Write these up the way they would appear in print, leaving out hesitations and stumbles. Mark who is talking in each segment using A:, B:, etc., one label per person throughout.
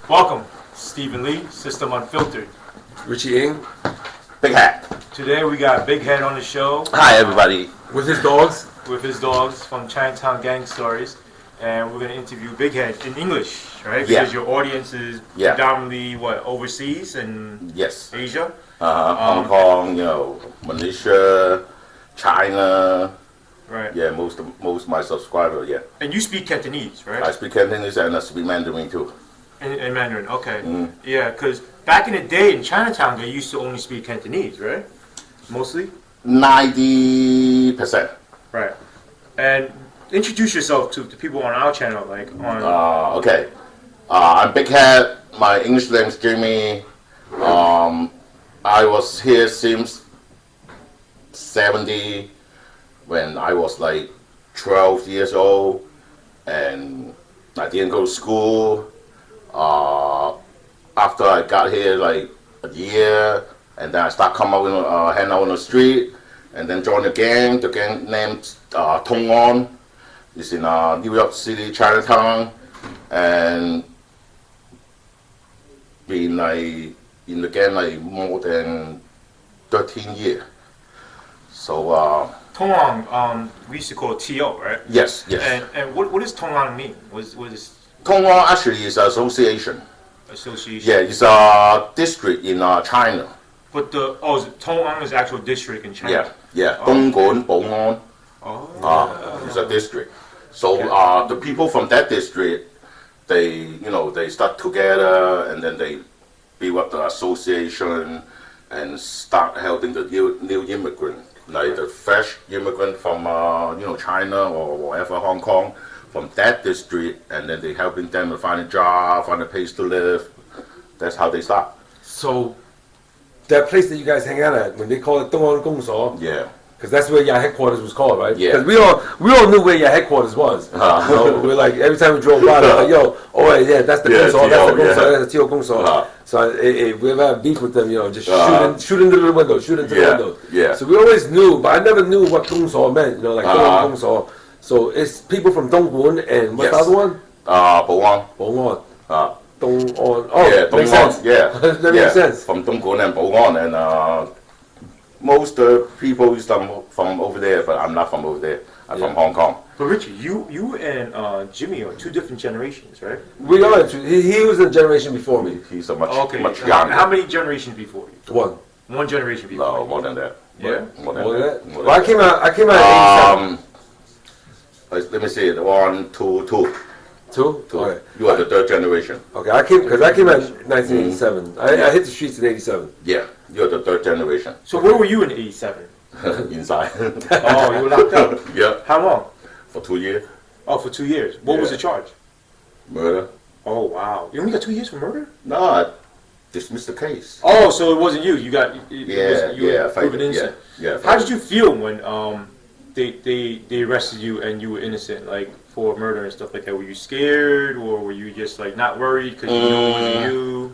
A: Welcome, Stephen Lee, System Unfiltered.
B: Richie Ng
C: Big Hat.
A: Today we got Big Head on the show.
C: Hi, everybody.
B: with his dogs.
A: With his dogs from Chinatown Gang Stories. And we're going to interview Big Head in English, right?
C: Yeah.
A: Because your audience is
C: Yeah.
A: predominantly, overseas and
C: Yes.
A: Asia?
C: Hong Kong, Malaysia, China.
A: Right.
C: Yeah, most of my subscribers. Yeah.
A: And you speak Cantonese, right?
C: I speak Cantonese and I speak Mandarin too.
A: In Mandarin, okay.
C: Mm.
A: Yeah, because back in the day in Chinatown, they used to only speak Cantonese, right? Mostly?
C: 90%.
A: Right. And introduce yourself to the people on our channel, like on...
C: Okay. I'm Big Hat. My English name is Jimmy. I was here since 70 when I was like 12 years old, and I didn't go to school. After I got here, like a year, and then I start coming out, hang out on the street, and then join the gang. The gang named Tongan. It's in New York City, Chinatown, and been like in the gang like more than 13 years. So
A: Tong, we used to call it T.O., right?
C: yes.
A: And what does Tongan mean? What is
C: Tongan actually is an association.
A: association?
C: Yeah, it's a district in China.
A: But Tongan is actual district in China.
C: Yeah.
A: Oh.
C: Dongguan, Bongan.
A: Oh.
C: It's a district. So
A: Okay.
C: the people from that district, they start together and then they build up the association and start helping the new immigrant, like the fresh immigrant from China or whatever, Hong Kong, from that district, and then they helping them to find a job, find a place to live. That's how they start.
B: So that place that you guys hang out at, when they call it Tongan Gongso,
C: Yeah.
B: because that's where your headquarters was called, right?
C: Yeah.
B: Because we all knew where your headquarters was. We're like, every time we drove by, we're like, yo, that's the
C: Yeah,
B: Gongso, that's the
C: T.O.,
B: Gongso,
C: yeah.
B: that's the T.O. Gongso. So if we ever have beef with them, just shoot into the window, shoot into the window.
C: Yeah.
B: So we always knew, but I never knew what Gongso meant, like Tongan Gongso. So it's people from Dongguan and what's the
C: Yes.
B: other one?
C: Bongan.
B: Bongan.
C: Uh,
B: Dongguan. Oh,
C: yeah,
B: makes
C: Dongguan,
B: sense.
C: yeah.
B: That makes sense.
C: From Dongguan and Bongan, and most people is from over there, but I'm not from over there. I'm from Hong Kong.
A: But Richie, you and Jimmy are two different generations, right?
B: We are. He was a generation before me.
C: He's a much
A: Okay.
C: younger.
A: How many generations before you?
B: One.
A: One generation before
C: No,
A: you.
C: more than that.
A: Yeah?
C: More than
B: More than
C: that.
B: that? Well, I came out at 87.
C: Let me see. 1, 2, 2.
B: Two?
C: Two.
B: Okay.
C: You are the third generation.
B: Okay, I came at 1987. I hit the streets in 87.
C: Yeah, you're the third generation.
A: So where were you in '87?
C: Inside.
A: Oh, you were locked up.
C: Yeah,
A: How long?
C: for 2 years.
A: Oh, for 2 years. What was
C: Yeah.
A: the charge?
C: Murder.
A: Oh, wow. You only got 2 years for murder?
C: No, I dismissed the case.
A: Oh, so it wasn't you. You got
C: Yeah,
A: you were
C: fight
A: proven
C: it,
A: innocent.
C: yeah.
A: How did you feel when they arrested you and you were innocent, like for murder and stuff like that? Were you scared or were you just like not worried because you know it wasn't you?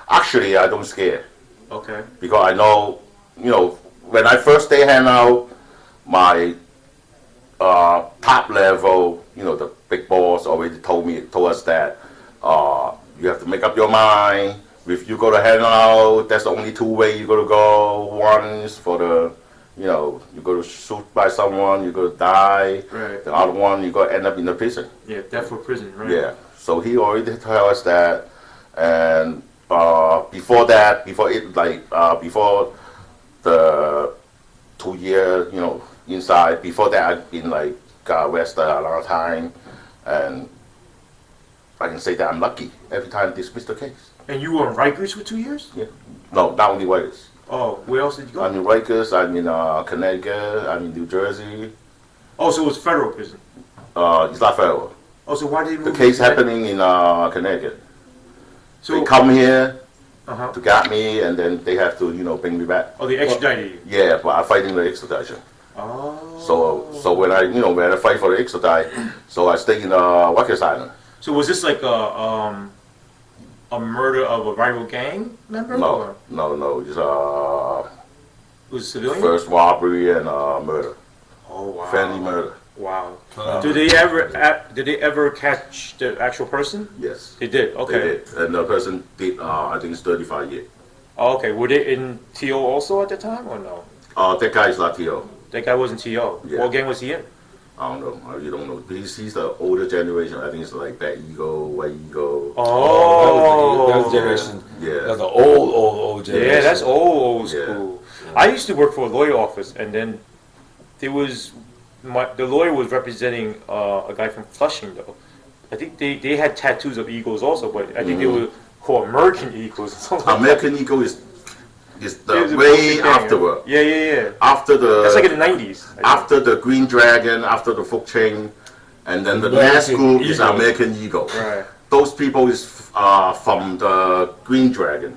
C: Actually, I don't scare
A: Okay.
C: because I know, when I first day hang out, my top level, the big boss already told us that you have to make up your mind. If you go to hang out, that's the only two way you gotta go. One is for the, you go to shoot by someone, you go to die.
A: Right.
C: The other one, you go to end up in the prison.
A: Yeah, death for prison, right?
C: Yeah. So he already told us that, and before the 2 year, inside. Before that, I've been got arrested a lot of time, and I can say that I'm lucky every time I dismiss the case.
A: And you were in Rikers for 2 years?
C: Yeah. No, not only Rikers.
A: Oh, where else did you go?
C: I'm in Rikers. I'm in Connecticut. I'm in New Jersey.
A: Oh, so it was federal prison.
C: It's not federal.
A: Oh, so why did you
C: The
A: move
C: case
A: to Connecticut?
C: happening in Connecticut.
A: So
C: They come here
A: Uh-huh.
C: to get me, and then they have to, bring me back.
A: Oh, they extradited you.
C: Yeah, but I'm fighting the extradition.
A: Oh.
C: So when I fight for the extradite, so I stay in Rikers Island.
A: So was this like a murder of a rival gang member? Or
C: No. It's
A: it was a civilian?
C: first robbery and murder,
A: Oh wow.
C: family murder.
A: Wow.
B: Uh,
A: Did they ever catch the actual person?
C: Yes.
A: They did. Okay.
C: They did. And the person did, I think it's 35 years.
A: Oh, okay. Were they in TO also at the time or no?
C: That guy is Latino.
A: That guy wasn't TO.
C: Yeah.
A: What gang was he in?
C: I don't know. I really don't know. He's the older generation. I think it's like Black Eagle, White Eagle.
A: Oh,
B: that was the generation.
C: Yeah.
B: That's the old generation.
A: Yeah, that's old
C: Yeah.
A: school. I used to work for a lawyer office, and then there was the lawyer was representing a guy from Flushing, though. I think they had tattoos of eagles also, but I think they were called American Eagles or something.
C: American Eagle is
A: It was
C: the
A: a
C: way
A: bullshit gang,
C: afterward.
A: Yeah, yeah, yeah.
C: After the
A: That's like in the 90s. I think.
C: after the Green Dragon, after the Fuk Ching, and then the
B: American
C: last group is
B: Eagle.
C: American Eagle.
A: Right.
C: Those people is from the Green Dragon.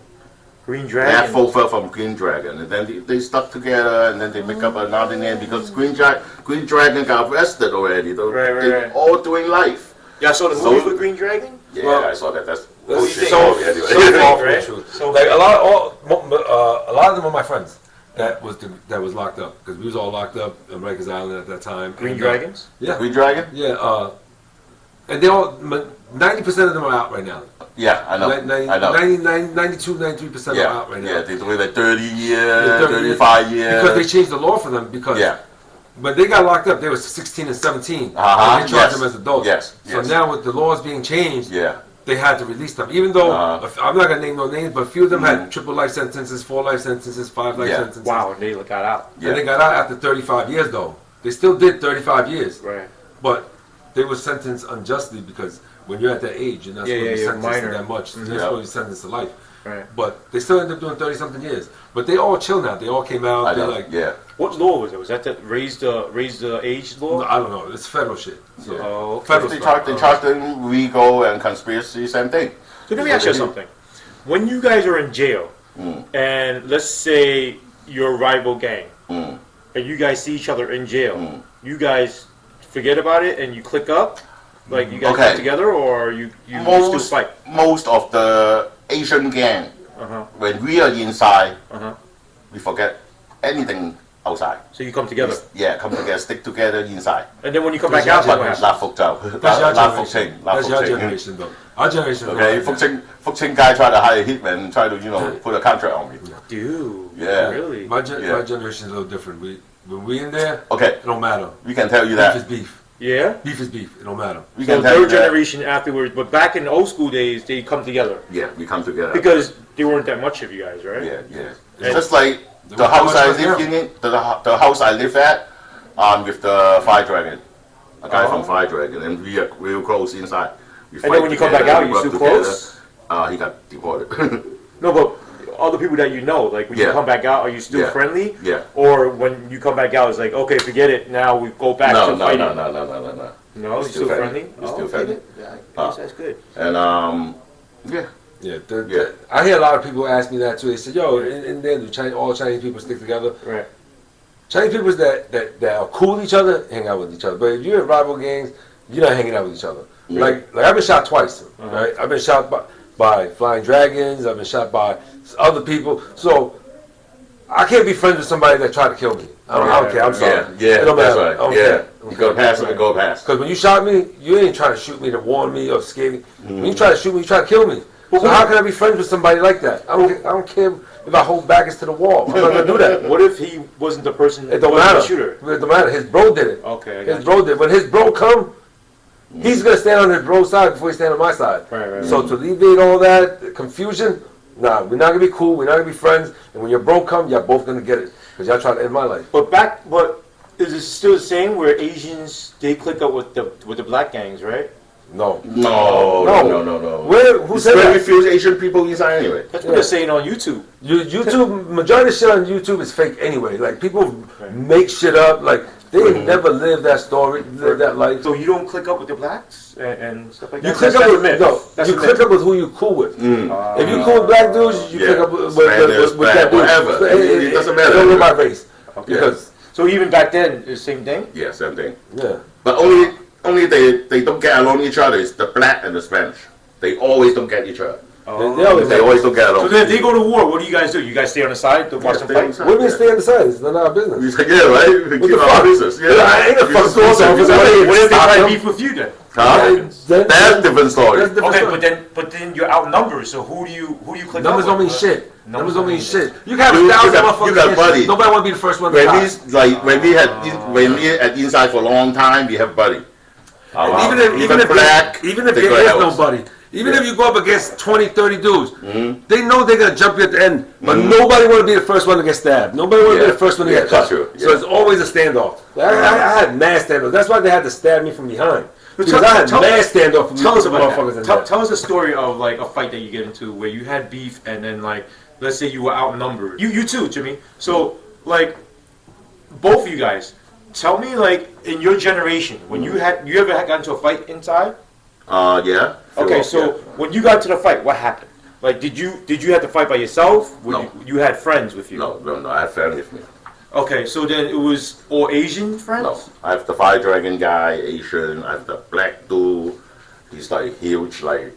A: Green
C: They
A: Dragon.
C: have folk from Green Dragon, and then they stuck together, and then they make up another name because Green Dragon got arrested already. They're
A: Right.
C: all doing life.
A: Yeah, I saw the
C: So-
A: movie with Green Dragon.
C: Yeah,
B: Well,
C: I saw that. That's
A: What do you think?
B: so
C: anyway.
B: so
A: Fake,
B: far from the
A: right?
B: truth.
A: So
B: Like
A: fake.
B: a lot of them are my friends. That was locked up because we was all locked up on Rikers Island at that time.
A: Green
B: And,
A: Dragons.
B: Yeah,
C: Green Dragon?
B: yeah. And they all 90% of them are out right now.
C: Yeah, I know.
B: 90,
C: I know.
B: 92, 93% are
C: Yeah,
B: out right now.
C: yeah, they're doing like 30 years,
B: Yeah, 30
C: 35 years.
B: Because they changed the law for them because
C: Yeah.
B: when they got locked up, they were 16 and 17.
C: Uh-huh,
B: And they charged
C: yes.
B: them as adults.
C: Yes,
B: So
C: yes.
B: now with the laws being changed,
C: Yeah.
B: they had to release them. Even though, I'm not going to name no names, but a few of them had triple life sentences, 4 life sentences, 5 life
C: Yeah.
B: sentences.
A: Wow, and they got out.
C: Yeah.
B: And they got out after 35 years though. They still did 35 years.
A: Right.
B: But they were sentenced unjustly because when you're at that age, you're not
A: Yeah,
B: supposed to be
A: you're
B: sentenced to
A: minor.
B: that much. You're
C: Yeah.
B: supposed to be sentenced to life.
A: Right.
B: But they still end up doing 30-something years. But they all chill now. They all came out.
C: I
B: They're
C: know.
B: like,
C: Yeah.
A: What law was it? Was that the raise the age law?
B: I don't know. It's federal shit. So,
C: Yeah.
A: Oh, okay.
B: Federal
C: They
B: stuff.
C: charge them legal and conspiracy, same thing.
A: So let me ask you something. When you guys are in jail, and let's say you're a rival gang, and you guys see each other in jail, you guys forget about it and you click up, like you guys
C: Okay.
A: get together, or you still
C: Most,
A: fight?
C: most of the Asian gang,
A: Uh-huh.
C: when we are inside,
A: Uh-huh.
C: we forget anything outside.
A: So you come together,
C: Yeah, come together, stick together inside.
A: and then when you come back
B: That's
A: out,
B: your
A: what
B: generation.
A: happens?
C: 拉福州，
B: That's your
C: 拉福清，
B: generation.
C: 拉
B: That's
C: 福
B: your
C: 清。
B: generation, though. Our generation.
C: Okay, Fuk Ching guy tried to hire a hitman, try to put a contract on me.
A: Dude,
C: Yeah.
A: really?
B: My
C: Yeah.
B: generation is a little different. When we in there,
C: Okay,
B: it don't matter.
C: we can tell you
B: Beef is
C: that.
B: beef.
A: Yeah.
B: Beef is beef. It don't matter.
C: We
A: So
C: can tell you
A: third
C: that.
A: generation afterwards, but back in the old school days, they come together
C: Yeah, we come together.
A: because there weren't that much of you guys, right?
C: Yeah, yeah.
A: And-
C: Just like
B: There
C: the
B: was
C: house
B: so
C: I
B: much
C: live
B: right
C: in, the house I live at, with the Fire Dragon, a guy
A: Oh.
C: from Fire Dragon, and we are real close inside. We
A: And
C: fight
A: then when you come back
C: together,
A: out,
C: we
A: you
C: work
A: still
C: together.
A: close?
C: He got deported.
A: No, but other people that you know, like when you
C: Yeah.
A: come back out, are you still
C: Yeah.
A: friendly?
C: Yeah.
A: Or when you come back out, it's like, okay, forget it. Now we go back
C: No,
A: to
C: no,
A: fighting.
C: no, no, no, no, no, no.
A: No,
C: We're
A: you're
C: still
A: still
C: friendly.
A: friendly.
C: We're still
A: okay.
C: friendly.
A: Yeah, I guess that's good.
C: And yeah,
B: Yeah,
C: Yeah.
B: I hear a lot of people ask me that too. They say, "Yo, in there, do all Chinese people stick together?"
A: Right.
B: Chinese people that are cool with each other hang out with each other. But if you're in rival gangs, you're not hanging out with each other.
C: Yeah.
B: Like I've been shot twice, right? I've been shot by flying dragons. I've been shot by other people. So I can't be friends with somebody that tried to kill me. I don't care. I'm sorry.
C: yeah, yeah.
B: It don't
C: That's
B: matter. I
C: right.
B: don't
C: Yeah,
B: care.
C: you go past it, go past.
B: Because when you shot me, you ain't trying to shoot me to warn me or scare me. When you try to shoot me, you try to kill me. So how can I be friends with somebody like that? I don't care if I hold back to the wall. I'm not gonna do that.
A: What if he wasn't the person?
B: It don't
A: wasn't
B: matter.
A: The shooter.
B: It don't matter. His bro did it.
A: Okay, I
B: His
A: got you.
B: bro did. When his bro come, he's gonna stand on his bro's side before he stand on my side.
A: Right.
B: So to alleviate all that confusion, nah, we're not gonna be cool. We're not gonna be friends. And when your bro come, y'all both gonna get it because y'all trying to end my life.
A: But is it still the same where Asians they click up with the black gangs, right?
B: No.
C: No.
B: Who
C: There's
B: said
C: very
B: that?
C: few Asian people inside anyway.
A: That's what they're saying on YouTube.
B: YouTube, majority of shit on YouTube is fake anyway. Like people make shit up. Like they ain't never lived that story, lived that life.
A: So you don't click up with the blacks and stuff like that.
B: You click
A: That's
B: up
A: a
B: with
A: myth.
B: no.
A: That's
B: You
A: a
B: click
A: myth.
B: up with who you cool with.
C: Mm.
B: If you cool with black dudes, you
C: Yeah.
B: click up with
C: Spanish,
B: that dude.
C: whatever. It doesn't matter.
B: It don't know my race.
A: Okay.
B: Because
A: So even back then, it's the same thing.
C: Yeah, same thing.
B: yeah.
C: But only they don't get along each other is the black and the Spanish. They always don't get each other.
A: Oh.
C: They always don't get
A: So
C: along.
A: then if they go to war, what do? You guys stay on the side to watch them
C: stay on
A: fight?
C: the side.
B: What do you mean stay on the side? It's none of our business.
C: He's like, yeah, right? We
B: What
C: keep
B: the
C: our
B: fuck?
C: business. Yeah,
B: I ain't a fucking source officer.
A: What if they
B: Stop
A: try to
B: them.
A: beef with you then?
C: Huh?
B: That-
C: That's a different story.
B: That's different
A: Okay,
B: story.
A: but then you're outnumbered. So who do you click
B: Numbers
A: up
B: don't mean
A: with?
B: shit. Numbers don't mean shit. You got
C: You
B: 1,000
C: got-
B: motherfuckers.
C: you got
B: against you.
C: buddy.
B: Nobody want to be the first one to
C: When
B: die.
C: we like when we had inside for a long time, we have buddy.
B: Even if
C: black,
B: even if
C: they
B: there
C: go
B: is
C: help us.
B: nobody, even
C: Yeah.
B: if you go up against 20, 30 dudes,
C: Mm-hmm.
B: they know they're gonna jump you at the end. But nobody want to be the first one to get stabbed. Nobody want to be
C: Yeah.
B: the first one to
C: Yeah,
B: get cut.
C: that's true.
B: So
C: Yeah.
B: it's always a standoff. I had mad standoff. That's why they had to stab me from behind. Because I had mad standoff from
A: Tell us about
B: motherfuckers
A: that.
B: in
A: Tell,
B: there.
A: tell us a story of like a fight that you get into where you had beef and then like let's say you were outnumbered. You too, Jimmy. So like both of you guys, tell me like in your generation when you ever had got into a fight inside?
C: Yeah.
A: Okay, so when you got to the fight, what happened? Like did you have to fight by yourself?
C: No.
A: You had friends with you.
C: No, I have family with me.
A: Okay, so then it was all Asian friends?
C: No, I have the fire dragon guy, Asian. I have the black dude. He's like huge, like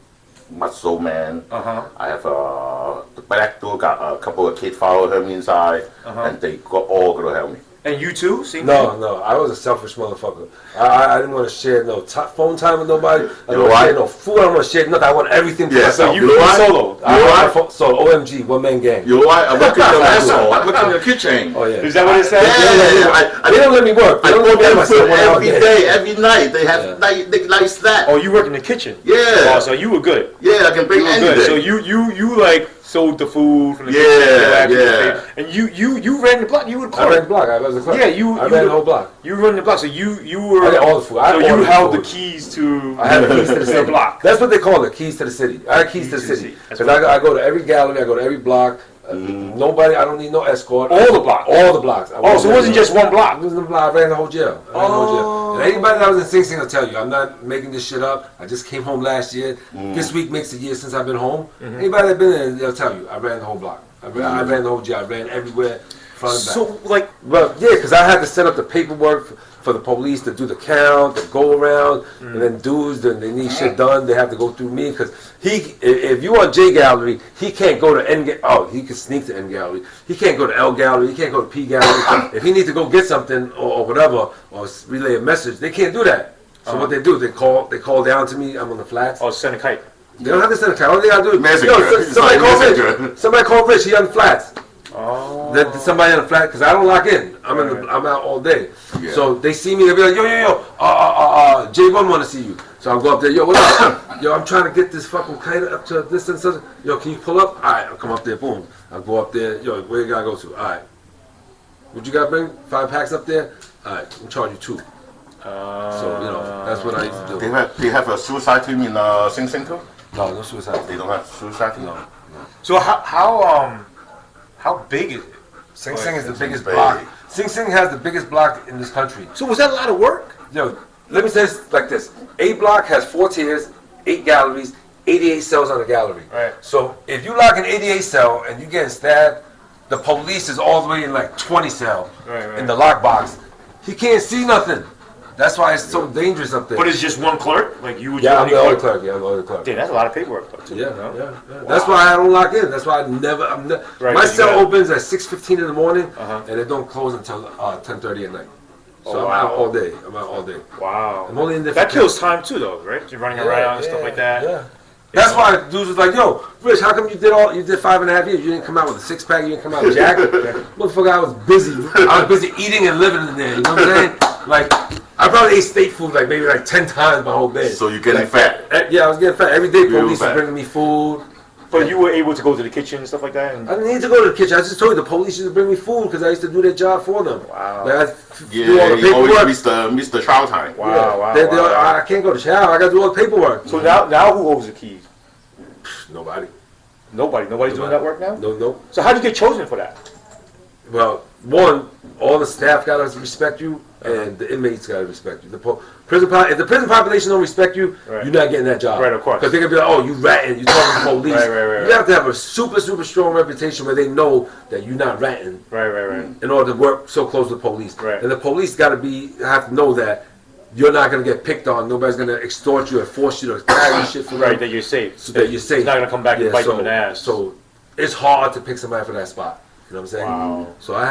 C: muscle man.
A: Uh-huh.
C: I have the black dude got a couple of kids follow him inside, and they all gonna help me.
A: And you too? Same
B: No,
A: thing?
B: no, I was a selfish motherfucker. I didn't want to share no phone time with nobody. I
C: You
B: didn't
C: know
B: want to
C: why?
B: share no food. I don't want to share nothing. I want everything for
C: Yeah,
B: myself.
C: you know why?
A: solo.
B: So OMG, one man gang.
C: You know why? I work in your asshole. I work in your kitchen.
B: Oh yeah.
A: Is that what it says?
C: Yeah,
B: They don't let me work. They
C: I
B: don't let
C: work
B: me have
C: them
B: myself
C: food
B: 1 hour a
C: every
B: day.
C: day, every night. They have
B: Yeah.
C: they like that.
A: Oh, you work in the kitchen?
C: Yeah.
A: Oh, so you were good.
C: Yeah, I can bring
A: You were
C: anything.
A: good. So you like sold the food from the
C: Yeah,
A: kitchen.
C: yeah.
A: And you ran the block. You were
B: I ran
A: clerk.
B: the block. I was a clerk.
A: Yeah,
B: I ran the whole block.
A: You run the block. So you were.
B: I got all the food. I
A: So
B: had
A: you
B: all the
A: held the
B: food.
A: keys to.
B: I had the keys to the city.
A: block.
B: That's what they call it, keys to the city. I had keys to the city.
A: That's
B: Because
A: what-
B: I go to every gallery, I go to every block. Nobody, I don't need no escort.
A: All the blocks?
B: All the blocks.
A: Oh, so it wasn't just one block.
B: It wasn't a block. I ran the whole jail. I ran the whole jail. And anybody that was in Sing Sing will tell you, I'm not making this shit up. I just came home last year. This week makes a year since I've been home. Anybody that been there, they'll tell you, I ran the whole block. I ran the whole jail. I ran everywhere, front and back.
A: So like,
B: Well, yeah, because I had to set up the paperwork for the police to do the count, the go around, and then dudes, then they need shit done. They have to go through me because if you on J Gallery, he can't go to N. Oh, he can sneak to N Gallery. He can't go to L Gallery. He can't go to P Gallery. If he needs to go get something or whatever or relay a message, they can't do that. So what they do, they call down to me. I'm on the flats.
A: oh, send a kite.
B: They don't have to send a car. All they gotta do is
C: Messenger. It's
B: somebody
C: like
B: call
C: messenger.
B: Rich. Somebody call Rich. He on the flats.
A: Oh.
B: Then somebody on the flat because I don't lock in.
A: Right.
B: I'm out all day.
C: Yeah.
B: So they see me. They be like, yo. J1 want to see you. So I'll go up there. Yo, what up? Yo, I'm trying to get this fucking kite up to this and such. Yo, can you pull up? All right, I'll come up there. Boom. I'll go up there. Yo, where you gotta go to? All right. What you gotta bring? 5 packs up there. All right, I'm charge you 2. So that's what I used to do.
C: They have a suicide team in Sing Sing too.
B: No suicide.
C: They don't have suicide team.
B: No.
A: So how big is it?
B: Sing Sing is the biggest
C: big.
B: block. Sing Sing has the biggest block in this country.
A: So was that a lot of work?
B: Yo, let me say this like this. A block has 4 tiers, 8 galleries, 88 cells on the gallery.
A: Right.
B: So if you lock an 88 cell and you getting stabbed, the police is all the way in like 20 cell
A: Right.
B: in the lockbox. He can't see nothing. That's why it's so dangerous up there.
A: But it's just one clerk? Like you would
B: yeah, I'm
A: only
B: the only clerk. Yeah, I'm the only clerk.
A: Damn, that's a lot of paperwork though, too.
B: Yeah,
A: no?
B: yeah. That's why I don't lock in. That's why I'm
A: Right,
B: my
A: 'cause you
B: cell
A: gotta-
B: opens at 6:15 in the morning,
A: Uh-huh.
B: and it don't close until 10:30 at night. So
A: Oh,
B: I'm
A: wow.
B: out all day. I'm out all day.
A: Wow.
B: I'm only in there.
A: That
B: for
A: kills time too though, right? You're running around and stuff like that.
B: Yeah. That's why dudes was like, yo, Rich, how come you did 5.5 years? You didn't come out with a 6-pack, you didn't come out with Jack. Motherfucker, I was busy. I was busy eating and living in there, you know what I'm saying? Like, I probably ate state food like maybe like 10 times my whole day.
C: So you're getting fat.
B: Yeah, I was getting fat. Every day
C: Real
B: police was
C: fat.
B: bringing me food.
A: But you were able to go to the kitchen and stuff like that? And
B: I didn't need to go to the kitchen. I just told you the police used to bring me food because I used to do their job for them.
A: Wow.
B: Like, I
C: Yeah,
B: do all the
C: you always
B: paperwork.
C: miss the trial time.
A: Wow,
B: Yeah.
A: wow,
B: They-
A: wow.
B: I can't go to shower. I got to do all the paperwork.
A: So now who holds the keys?
B: Nobody.
A: Nobody's doing that work now?
B: No.
A: So how do you get chosen for that?
B: Well, one, all the staff got to respect you, and the inmates got to respect you. If the prison population don't respect you,
A: Right.
B: you're not getting that job.
A: Right, of course.
B: Because they're gonna be like, oh, you ratting, you talking to police.
A: Right.
B: You have to have a super strong reputation where they know that you're not ratting
A: Right.
B: in order to work so close to the police.
A: Right.
B: And the police got to have to know that you're not gonna get picked on. Nobody's gonna extort you and force you to carry shit for
A: Right,
B: them.
A: that you're safe.
B: So that you're safe.
A: It's not gonna come back and bite
B: so,
A: them in the ass.
B: So it's hard to pick somebody for that spot. You know what I'm saying?
A: Wow.
B: So I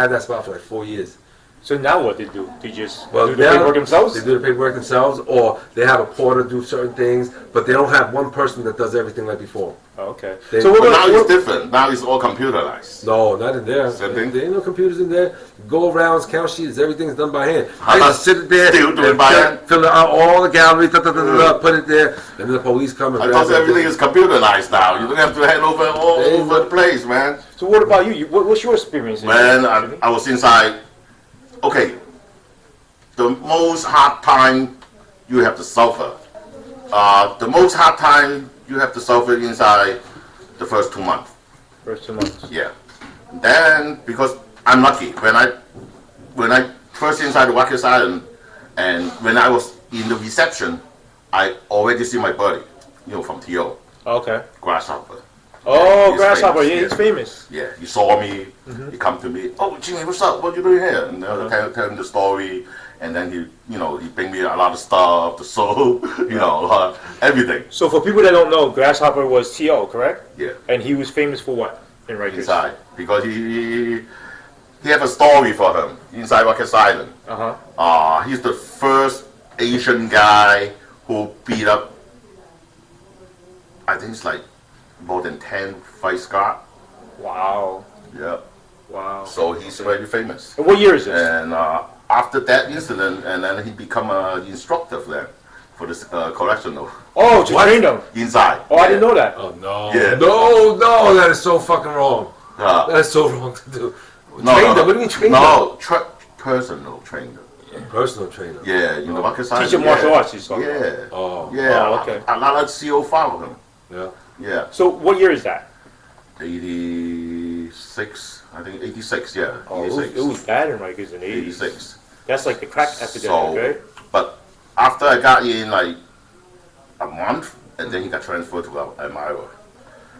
B: had that spot for like 4 years.
A: So now what they do? They just
B: Well,
A: do the
B: now
A: paperwork themselves?
B: They do the paperwork themselves, or they have a porter do certain things, but they don't have one person that does everything like before.
A: Oh, okay.
B: They-
A: So
C: But
A: what
C: now
A: about
C: it's different. Now it's all computerized.
B: No, not in there.
C: Same thing?
B: There ain't no computers in there. Go arounds, count sheets, everything's done by hand. I used to sit there
C: Still doing
B: and
C: by hand?
B: fill out all the gallery, put it there, and then the police come and
C: I
B: grab
C: thought everything is computerized now. You don't have to hand over all
B: They-
C: over the place, man.
A: So what about you? What's your experience?
C: Man,
A: Jimmy?
C: I was inside. Okay, the most hard time you have to suffer. The most hard time you have to suffer inside the first 2 months.
A: First 2 months.
C: Yeah. Then because I'm lucky when I first inside the Rikers Island, and when I was in the reception, I already see my buddy, from TO,
A: Okay.
C: Grasshopper.
A: Oh,
C: He's
A: Grasshopper.
C: famous,
A: Yeah, he's
C: yeah.
A: famous.
C: Yeah, he saw me. He come to me. Oh, Jimmy, what's up? What you doing here? And tell him the story. And then he bring me a lot of stuff, the soap, everything.
A: So for people that don't know, Grasshopper was T.O., correct?
C: Yeah,
A: And he was famous for what in Rikers?
C: inside because he have a story for him inside Rikers Island.
A: Uh-huh.
C: He's the first Asian guy who beat up. I think it's like more than 10 vice guard.
A: Wow.
C: Yeah.
A: Wow.
C: So he's very famous.
A: And what year is this?
C: And after that incident, and then he become an instructor for this correctional
A: Oh, to train them.
C: inside.
A: Oh, I didn't know that.
B: Oh no!
C: Yeah.
B: No! That is so fucking wrong.
C: Uh,
B: That is so wrong to do.
C: no,
B: Train
C: no,
B: them? What do you mean train
C: no, personal trainer.
B: them? Personal trainer.
C: Yeah, Rikers Island.
A: Teach him martial arts, he's talking about.
C: Yeah.
B: Oh.
C: Yeah.
A: Oh, okay.
C: A lot of CO follow him.
B: Yeah.
C: Yeah.
A: So what year is that?
C: 86. I think 86. Yeah.
A: Oh,
C: 86.
A: it was bad in Rikers in the 80s.
C: 86.
A: That's like the crack epidemic, right?
C: But after I got in like a month, and then he got transferred to Elmira.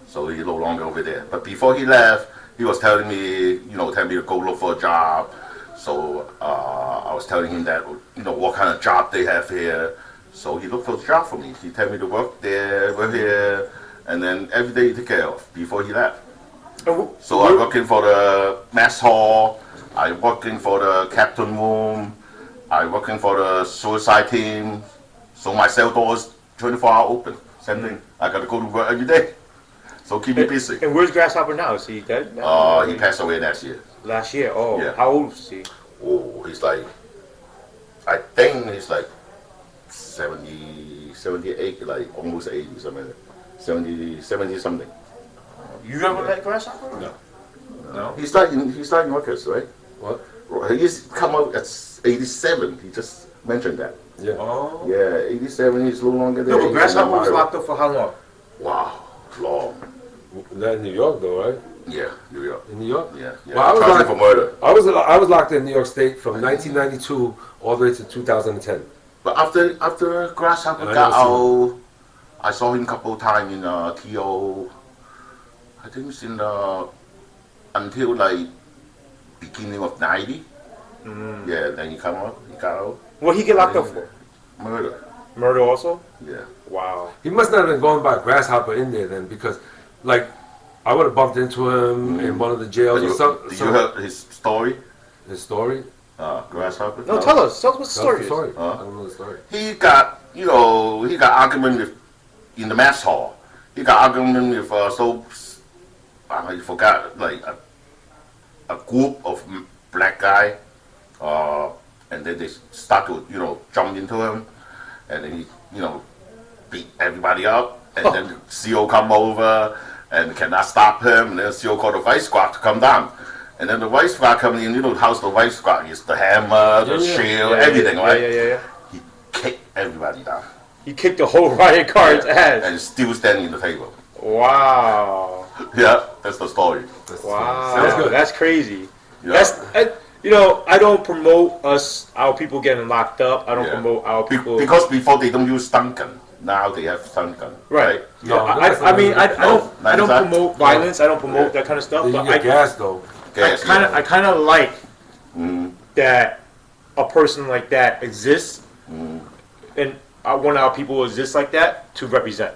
C: So he's no longer over there. But before he left, he was telling me, telling me to go look for a job. So I was telling him that, what kind of job they have here. So he looked for a job for me. He told me to work there, work here, and then every day he took care of before he left. So I'm working for the mess hall. I'm working for the captain room. I'm working for the suicide team. So my cell door is 24 hours open. Same thing. I got to go to work every day. So keep me busy.
A: And where's Grasshopper now? Is he dead now?
C: He passed away last year.
A: Last year? Oh,
C: Yeah.
A: how old is he?
C: Oh, he's like, I think he's like 70, 78, like almost 80 something. 70 something.
A: You ever met Grasshopper?
B: No.
A: No.
C: He's not in Rikers, right?
B: What?
C: He's come out at 87. He just mentioned that.
B: Yeah.
A: Oh.
C: Yeah, 87. He's no longer there.
A: No, but
C: He's
A: Grasshopper
C: in
A: was
C: Elmira.
A: locked up for how long?
C: Wow, long.
B: Not in New York though, right?
C: Yeah, New York.
B: In New York?
C: Yeah, yeah.
B: Well, I was
C: Charged
B: like-
C: for murder.
B: I was locked in New York State from 1992 all the way to 2010.
C: But after Grasshopper
B: And I
C: got
B: never
C: out, I saw him a couple of times in TO. I think it's in until like beginning of 90. Yeah, then he got out.
A: What he get locked up for?
C: Murder.
A: Murder also?
C: Yeah.
A: Wow.
B: He must not have been going by Grasshopper in there then, because, like, I would have bumped into him in one of the jails or something.
C: Did you heard his story?
B: His story?
C: Grasshopper?
A: No, tell us. Tell us what the story
B: Tell us
A: is.
B: the story. I don't know the story.
C: He got argument with in the mess hall. He got argument with I forgot, like a group of black guy, and then they start to jump into him, and then he beat everybody up, and then the CO come over and cannot stop him, and then CO called the vice squad to come down. And then the vice squad coming in, how's the vice squad is? The hammer, the shield, everything, right?
A: Yeah.
C: He kicked everybody down.
A: He kicked the whole riot guard's ass.
C: And still standing in the table.
A: Wow.
C: Yeah, that's the story.
A: Wow.
B: Sounds good.
A: That's crazy.
C: Yeah.
A: I don't promote our people getting locked up. I don't
C: Yeah.
A: promote our people.
C: Because before they don't use stun gun. Now they have stun gun.
A: Right.
B: No,
A: I
C: No,
A: don't
C: not
A: promote violence. I don't promote that kind of stuff.
B: You
A: But
B: get gas though.
C: Gas,
A: I kind of like
C: Mm.
A: that a person like that exists, and I want our people to exist like that to represent.